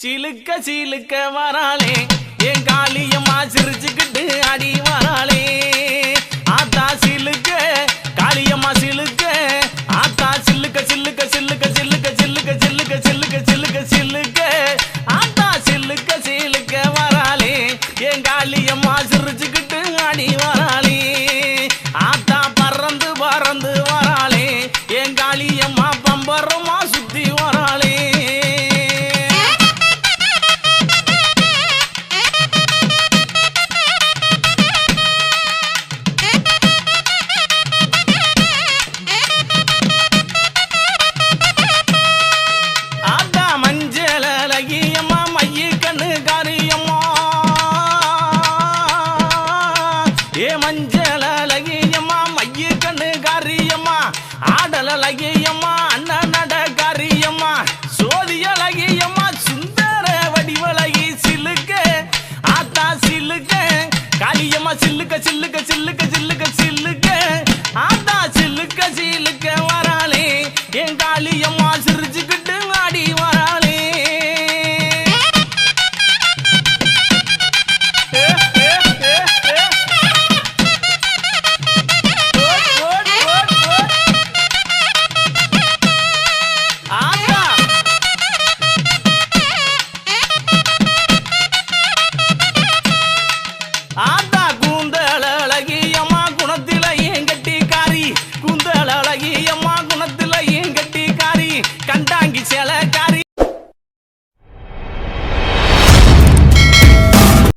சிலுக்க சிலுக்க வராளே என் காளியம்மா சிரிச்சுக்கிட்டு அடி வராளே ஆத்தா சிலுக்க காளியம்மா சிலுக்க ஆத்தா சில்லுக்க சில்லுக்க சில்லுக்க சில்லுக்க சில்லுக்க சில்லுக்க சில்லுக்க சில்லுக்க சில்லுக்க ஆத்தா சில்லுக்க சிலுக்க வராளே என் காளியம்மா சிரிச்சுக்கிட்டு அடி வராளே ஆத்தா பறந்து பறந்து வராளே என் காளியம்மா பம்பரமா சுத்தி வராளே மஞ்சளகியம்மா மைய கண்ணு காரியம்மா ஆடலகியம்மா அண்ணன் நட காரியம்மா சோதியலகியம்மா சுந்தர வடிவலகி சிலுக்க ஆத்தா சிலுக்க காளியம்மா சில்லுக்க சில்லுக்க சில்லுக்க சில்லுக்க சில்லுக்க ஆத்தா சில்லுக்க சிலுக்க வராளே என் காளி